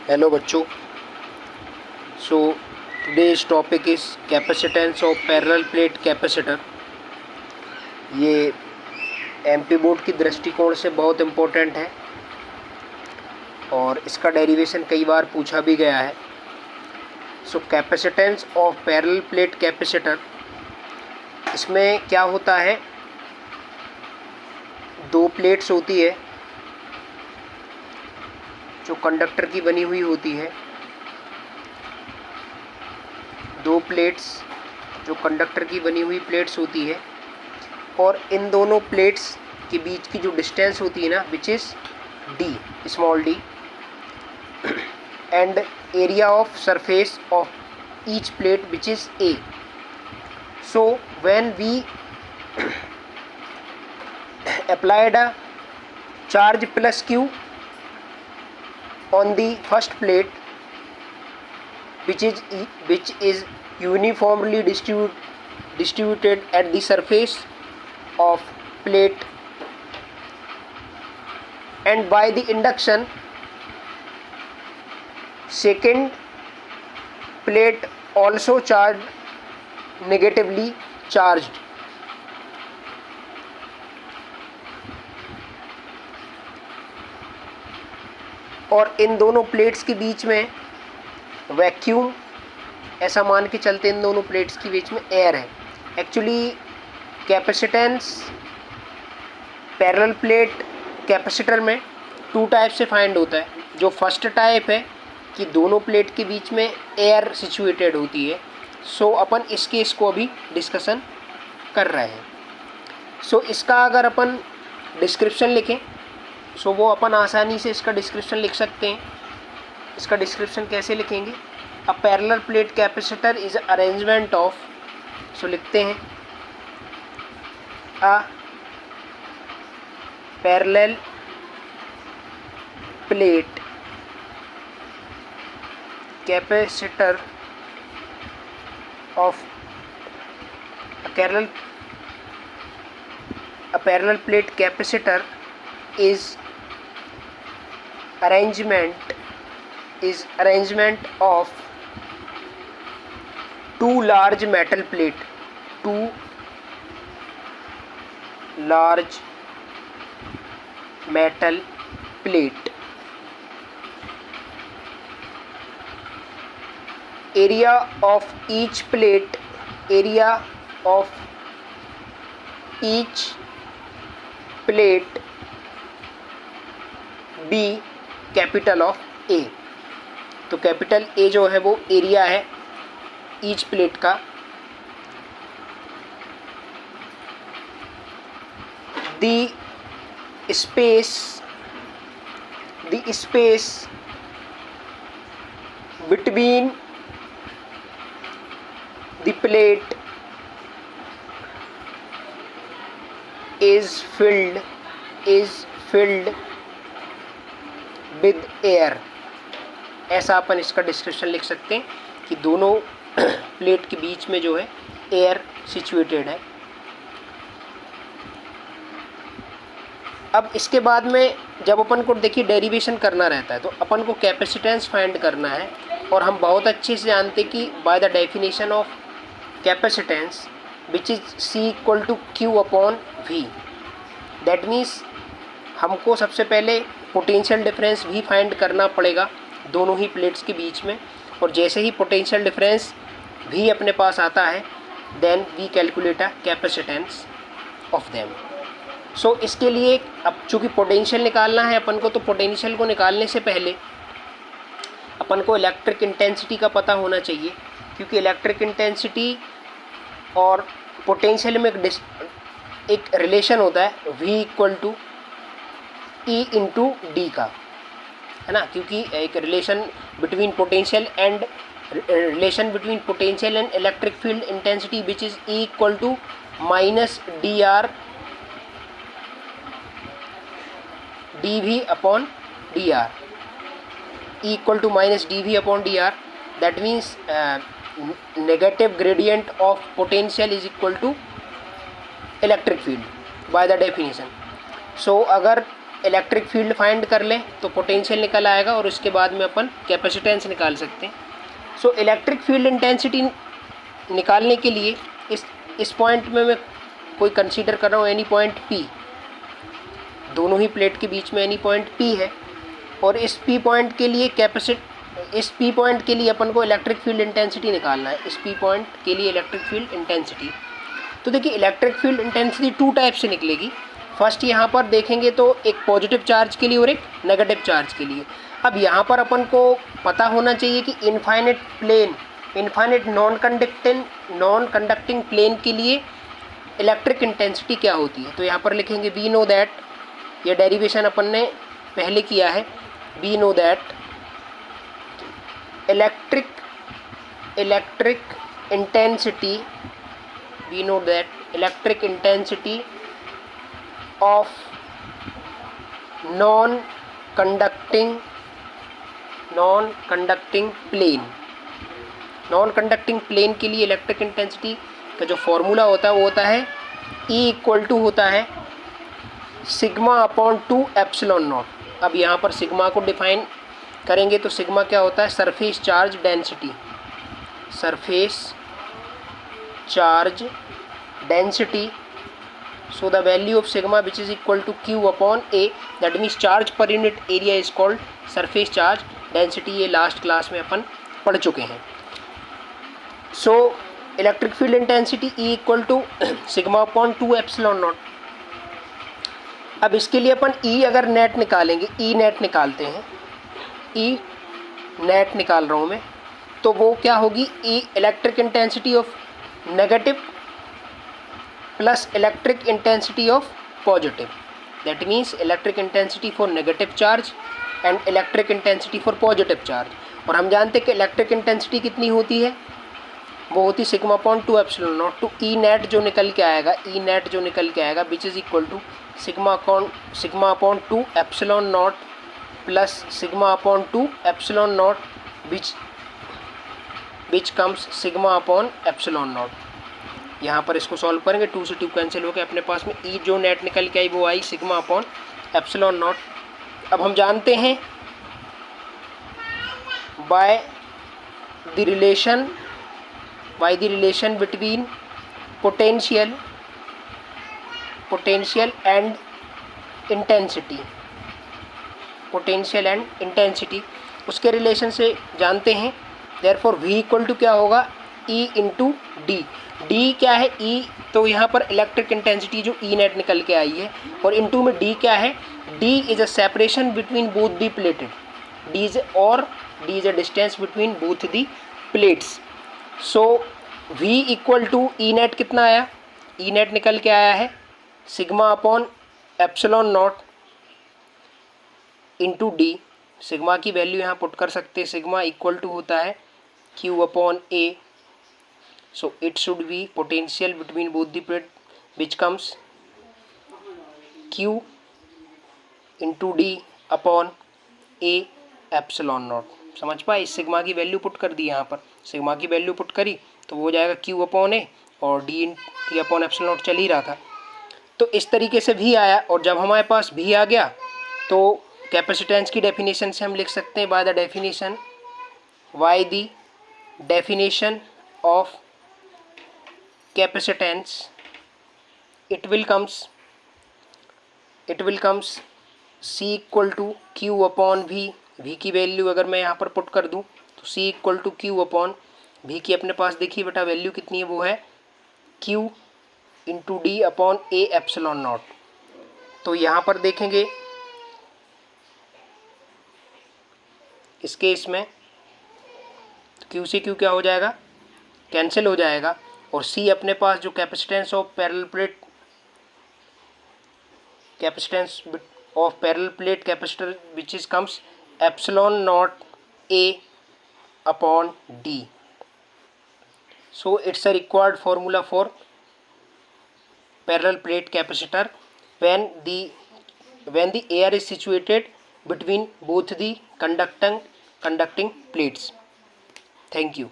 Hello बच्चों। So today's topic is capacitance of parallel plate capacitor. ये MP board की दृष्टिकोण से बहुत इम्पोर्टेंट है और इसका डेरिवेशन कई बार पूछा भी गया है। So capacitance of parallel plate capacitor, इसमें क्या होता है, दो प्लेट्स होती है जो कंडक्टर की बनी हुई होती है, दो प्लेट्स जो कंडक्टर की बनी हुई प्लेट्स होती है, और इन दोनों प्लेट्स के बीच की जो डिस्टेंस होती है ना, which is d, small d, and area of surface of each plate which is A. So when we applied a charge plus q on the first plate, which is uniformly distributed at the surface of plate, and by the induction second plate also negatively charged. और इन दोनों plates के बीच में vacuum, ऐसा मान के चलते इन दोनों plates के बीच में एयर है. Actually capacitance parallel plate capacitor में टू टाइप से फाइंड होता है. जो फर्स्ट टाइप है कि दोनों प्लेट के बीच में एयर सिचुएटेड होती है. सो अपन इस केस को अभी डिस्कशन कर रहे हैं. सो इसका अगर अपन डिस्क्रिप्शन लिखें, सो वो अपन आसानी से इसका डिस्क्रिप्शन लिख सकते हैं. इसका डिस्क्रिप्शन कैसे लिखेंगे? A parallel plate capacitor is arrangement of, so लिखते हैं a parallel plate capacitor of a parallel plate capacitor is arrangement of two large metal plate, area of each plate be capital of A. तो capital A जो है वो area है each plate का. The space between the plate is filled with air. ऐसा अपन इसका description लिख सकते हैं कि दोनों प्लेट के बीच में जो है एयर सिचुएटेड है. अब इसके बाद में जब अपन को देखिए डेरिवेशन करना रहता है तो अपन को कैपेसिटेंस फाइंड करना है. और हम बहुत अच्छे से जानते हैं कि bye the definition of capacitance which is C = Q/V. That means हमको सबसे पहले पोटेंशियल डिफरेंस भी फाइंड करना पड़ेगा दोनों ही प्लेट्स के बीच में. और जैसे ही पोटेंशियल डिफरेंस भी अपने पास आता है, then we calculate a capacitance of them. So इसके लिए अब चूँकि पोटेंशियल निकालना है अपन को, तो पोटेंशियल को निकालने से पहले अपन को इलेक्ट्रिक इंटेंसिटी का पता होना चाहिए. क्योंकि इलेक्ट्रिक इंटेंसिटी और पोटेंशियल में एक रिलेशन होता है V = E/D का, है ना. क्योंकि एक relation between potential and electric field intensity which is E = -dr dV/dr. E = -dV/dr. That means negative gradient of potential is equal to electric field by the definition. So अगर electric field find कर लें तो potential निकल आएगा और उसके बाद में अपन कैपेसिटेंस निकाल सकते हैं। सो इलेक्ट्रिक फील्ड इंटेंसिटी निकालने के लिए इस पॉइंट में मैं कोई कंसीडर कर रहा हूँ एनी पॉइंट P, दोनों ही प्लेट के बीच में एनी पॉइंट P है, और इस P पॉइंट के लिए इस P पॉइंट के लिए अपन को इलेक्ट्रिक फील्ड इंटेंसिटी निकालना है। इस P पॉइंट के लिए इलेक्ट्रिक फील्ड इंटेंसिटी, तो देखिए इलेक्ट्रिक फील्ड इंटेंसिटी 2 टाइप से निकलेगी। फर्स्ट यहाँ पर देखेंगे तो एक पॉजिटिव चार्ज के लिए और एक नेगेटिव चार्ज के लिए। अब यहाँ पर अपन को पता होना चाहिए कि इनफाइनाइट नॉन कंडक्टिंग प्लेन के लिए इलेक्ट्रिक इंटेंसिटी क्या होती है। तो यहाँ पर लिखेंगे वी नो दैट, ये डेरिवेशन अपन ने पहले किया है, we know that electric intensity of non-conducting plane के लिए इलेक्ट्रिक इंटेंसिटी का जो फॉर्मूला होता है वो होता है E इक्वल टू होता है सिग्मा अपॉन 2 एप्सिलॉन नॉट। अब यहाँ पर सिग्मा को डिफाइन करेंगे तो सिग्मा क्या होता है, surface charge density. So the value of sigma which is equal to Q upon A, that means charge per unit area is called surface charge density। ये लास्ट क्लास में अपन पढ़ चुके हैं। So electric field intensity E equal to sigma upon 2 epsilon naught। अब इसके लिए अपन E अगर net निकालेंगे, E नेट निकालते हैं, E नेट निकाल रहा हूँ मैं, तो वो क्या होगी, E electric intensity of negative plus electric intensity of positive, that means electric intensity for negative charge and electric intensity for positive charge। और हम जानते हैं कि इलेक्ट्रिक इंटेंसिटी कितनी होती है, वो होती सिग्मा अपॉन 2 एप्सिलॉन नॉट। तो ई नेट जो निकल के आएगा which is equal to sigma upon 2 epsilon naught plus sigma upon 2 epsilon naught which comes sigma upon epsilon naught. यहाँ पर इसको सॉल्व करेंगे, 2 से 2 कैंसिल हो गया, अपने पास में ई जो नेट निकल के आई वो आई सिग्मा अपॉन एप्सिलॉन नॉट। अब हम जानते हैं by the relation between potential and intensity, उसके रिलेशन से जानते हैं। देयरफॉर V इक्वल टू क्या होगा, E इंटू डी। डी क्या है, E, तो यहाँ पर इलेक्ट्रिक इंटेंसिटी जो E नेट निकल के आई है, और इंटू में D क्या है, D is a separation between both the plated, D is a distance between both the plates. So V equal to E net कितना आया, E नेट निकल के आया है sigma upon epsilon naught into D. Sigma की value यहाँ put कर सकते हैं, सिग्मा इक्वल टू होता है Q upon A। So it should be potential between both the plate which comes Q into D upon A epsilon not. समझ पाए, इस सिग्मा की वैल्यू पुट कर दी, यहाँ पर सिग्मा की वैल्यू पुट करी तो वो हो जाएगा Q अपॉन A और D अपॉन एप्सिलॉन नॉट चल ही रहा था। तो इस तरीके से भी आया, और जब हमारे पास भी आ गया तो कैपेसिटेंस की डेफिनेशन से हम लिख सकते हैं by the definition of capacitance it will comes C equal to Q upon V। V की वैल्यू अगर मैं यहाँ पर पुट कर दूँ तो C equal to Q upon V की अपने पास देखिए बेटा वैल्यू कितनी है, वो है Q into D upon A epsilon not. तो यहाँ पर देखेंगे इस केस में Q से Q क्या हो जाएगा, कैंसिल हो जाएगा, और C अपने पास जो capacitance of parallel plate capacitor which is comes epsilon not A upon D। So it's a required formula for parallel plate capacitor when the air is situated between both the conducting plates। Thank you.